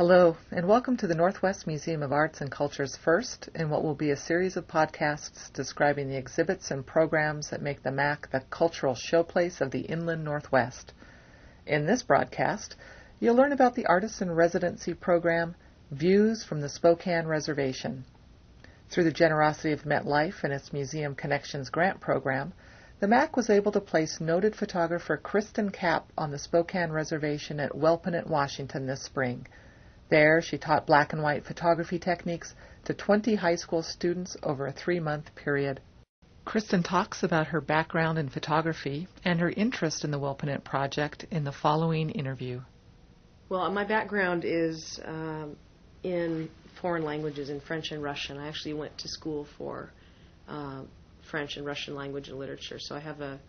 Hello, and welcome to the Northwest Museum of Arts and Culture's first in what will be a series of podcasts describing the exhibits and programs that make the MAC the cultural showplace of the inland Northwest. In this broadcast, you'll learn about the artist-in-residency program, Views from the Spokane Reservation. Through the generosity of MetLife and its Museum Connections grant program, the MAC was able to place noted photographer Kristin Capp on the Spokane Reservation at Wellpinit, Washington this spring. There, she taught black and white photography techniques to 20 high school students over a 3-month period. Kristin talks about her background in photography and her interest in the Wellpinit project in the following interview. Well, my background is in foreign languages, in French and Russian. I actually went to school for French and Russian language and literature, so I have a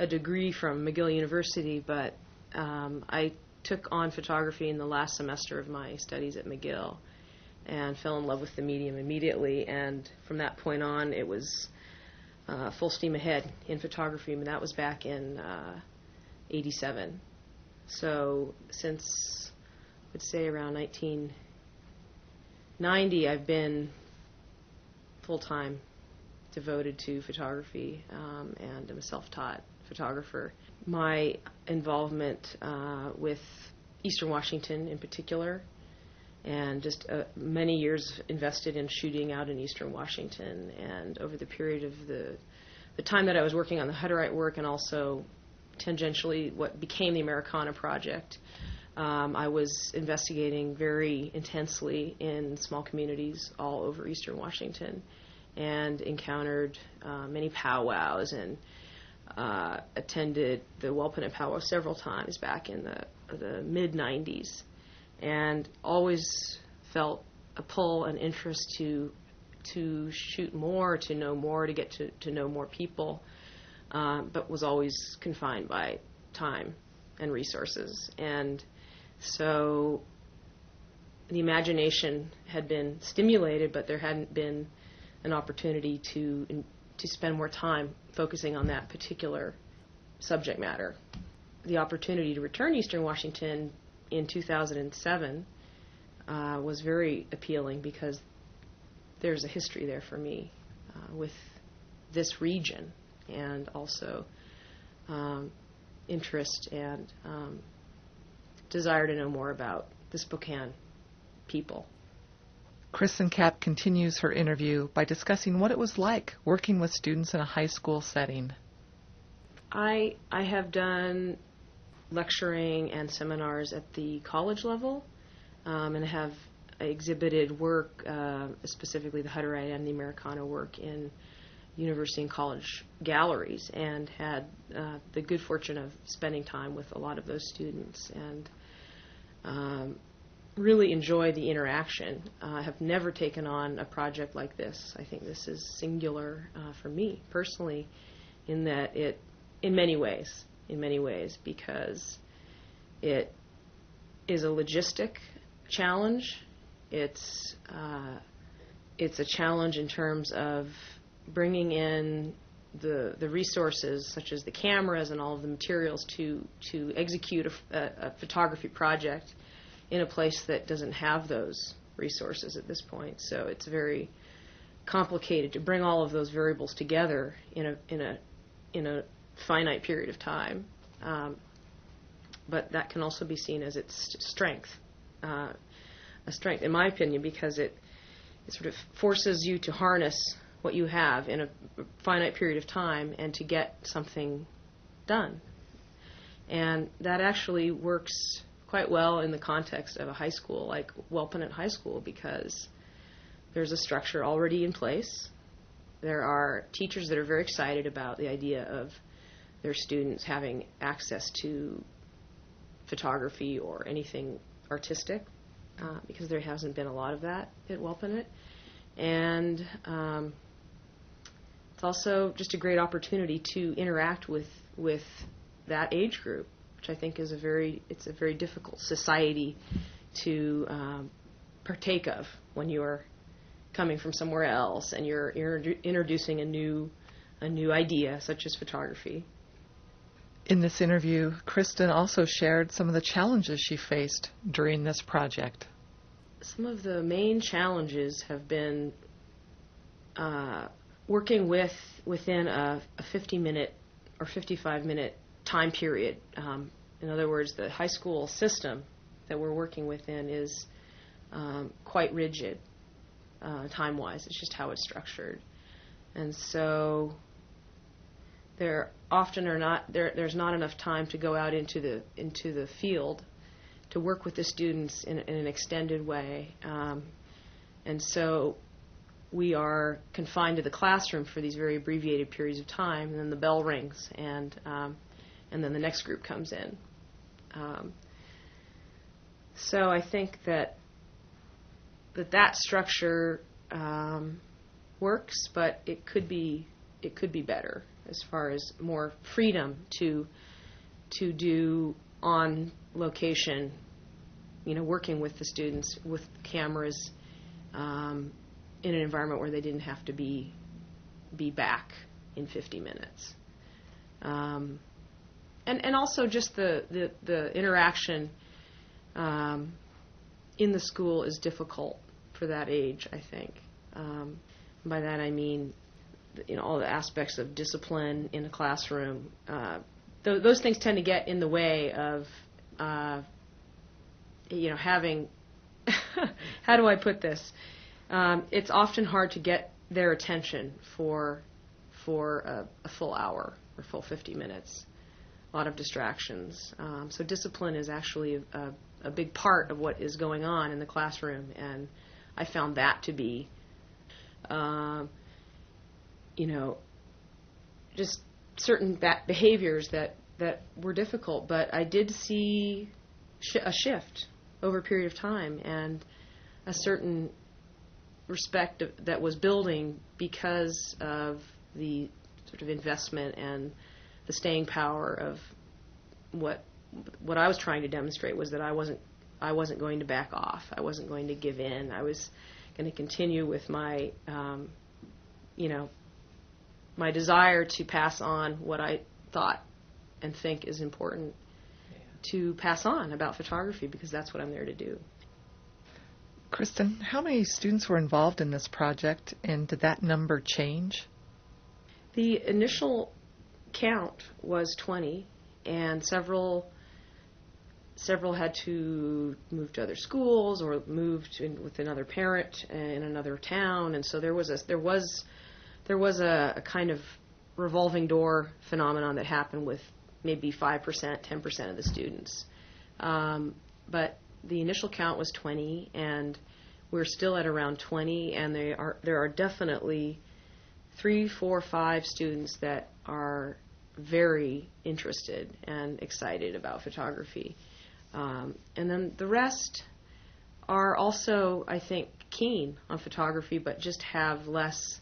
degree from McGill University, but I took on photography in the last semester of my studies at McGill and fell in love with the medium immediately, and from that point on it was full steam ahead in photography, and that was back in 87. So since, I would say, around 1990, I've been full-time devoted to photography, and I'm a self-taught photographer. My involvement with Eastern Washington in particular, and just many years invested in shooting out in Eastern Washington, and over the period of the time that I was working on the Hutterite work and also tangentially what became the Americana Project, I was investigating very intensely in small communities all over Eastern Washington and encountered many powwows and attended the Wellpinit powwow several times back in the mid-90s, and always felt a pull and interest to shoot more, to know more, to get to know more people, but was always confined by time and resources. And so the imagination had been stimulated, but there hadn't been an opportunity to spend more time focusing on that particular subject matter. The opportunity to return to Eastern Washington in 2007 was very appealing because there's a history there for me with this region, and also interest and desire to know more about the Spokane people. Kristin Capp continues her interview by discussing what it was like working with students in a high school setting. I have done lecturing and seminars at the college level, and have exhibited work, specifically the Hutterite and the Americana work, in university and college galleries, and had the good fortune of spending time with a lot of those students, and really enjoy the interaction. I have never taken on a project like this. I think this is singular for me personally, in that it, in many ways, because it is a logistic challenge. It's a challenge in terms of bringing in the resources, such as the cameras and all of the materials, to execute a photography project in a place that doesn't have those resources at this point. So it's very complicated to bring all of those variables together in a finite period of time. But that can also be seen as its strength, a strength, in my opinion, because it sort of forces you to harness what you have in a finite period of time and to get something done. And that actually works quite well in the context of a high school like Wellpinit High School, because there's a structure already in place. There are teachers that are very excited about the idea of their students having access to photography or anything artistic, because there hasn't been a lot of that at Wellpinit. And it's also just a great opportunity to interact with that age group, which I think is a very difficult society to partake of when you're coming from somewhere else and you're introducing a new idea such as photography. In this interview, Kristin also shared some of the challenges she faced during this project. some of the main challenges have been working within a 50-minute or 55-minute time period. In other words, the high school system that we're working within is quite rigid time-wise. It's just how it's structured. And so there often are not there's not enough time to go out into the field to work with the students in an extended way. And so we are confined to the classroom for these very abbreviated periods of time, and then the bell rings, and then the next group comes in. So I think that structure works, but it could be better as far as more freedom to do on location, working with the students with cameras in an environment where they didn't have to be back in 50 minutes. And also just the interaction in the school is difficult for that age, I think. By that I mean, all the aspects of discipline in the classroom. Those things tend to get in the way of, having, how do I put this? It's often hard to get their attention for a full hour or full 50 minutes. A lot of distractions. So discipline is actually a big part of what is going on in the classroom, and I found that to be, just certain behaviors that were difficult. But I did see a shift over a period of time, and a certain respect that was building because of the sort of investment and the staying power of what I was trying to demonstrate was that I wasn't going to back off. I wasn't going to give in. I was going to continue with my my desire to pass on what I thought and think is important to pass on about photography, because that's what I'm there to do. Kristin, how many students were involved in this project, and did that number change? The initial count was 20, and several had to move to other schools or moved with another parent in another town, and so there was a kind of revolving door phenomenon that happened with maybe 5%, 10% of the students. But the initial count was 20, and we're still at around 20, and there are definitely 3, 4, 5 students that are very interested and excited about photography. And then the rest are also, I think, keen on photography, but just have less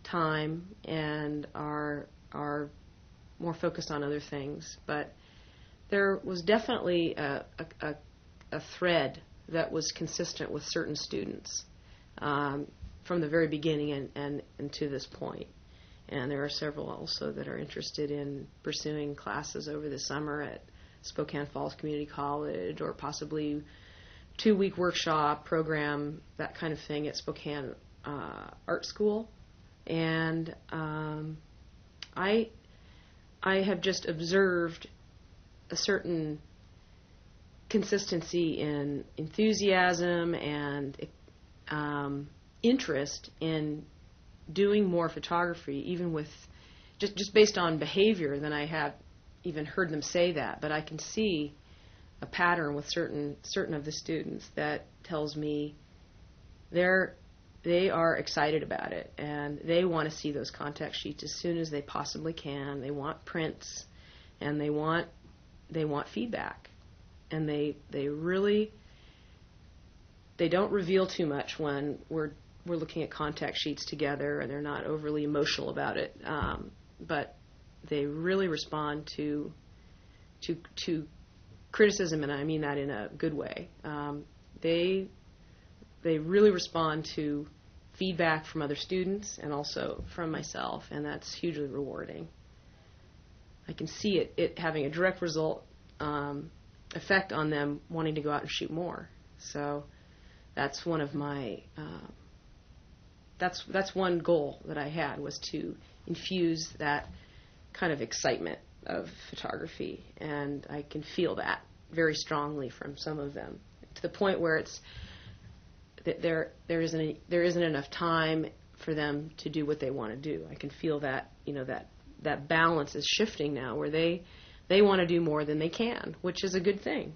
time and are more focused on other things. But there was definitely a thread that was consistent with certain students from the very beginning and to this point. And there are several also that are interested in pursuing classes over the summer at Spokane Falls Community College, or possibly 2-week workshop program, that kind of thing, at Spokane Art School. And I have just observed a certain consistency in enthusiasm and interest in doing more photography, even with just based on behavior, than I have even heard them say that. But I can see a pattern with certain of the students that tells me they are excited about it, and they want to see those contact sheets as soon as they possibly can. They want prints, and they want feedback, and they don't reveal too much when we're looking at contact sheets together, and they're not overly emotional about it. But they really respond to criticism, and I mean that in a good way. They really respond to feedback from other students and also from myself, and that's hugely rewarding. I can see it having a direct result effect on them wanting to go out and shoot more. So that's one of my that's one goal that I had, was to infuse that kind of excitement of photography, and I can feel that very strongly from some of them, to the point where it's that there isn't enough time for them to do what they want to do. I can feel that, that balance is shifting now, where they want to do more than they can, which is a good thing.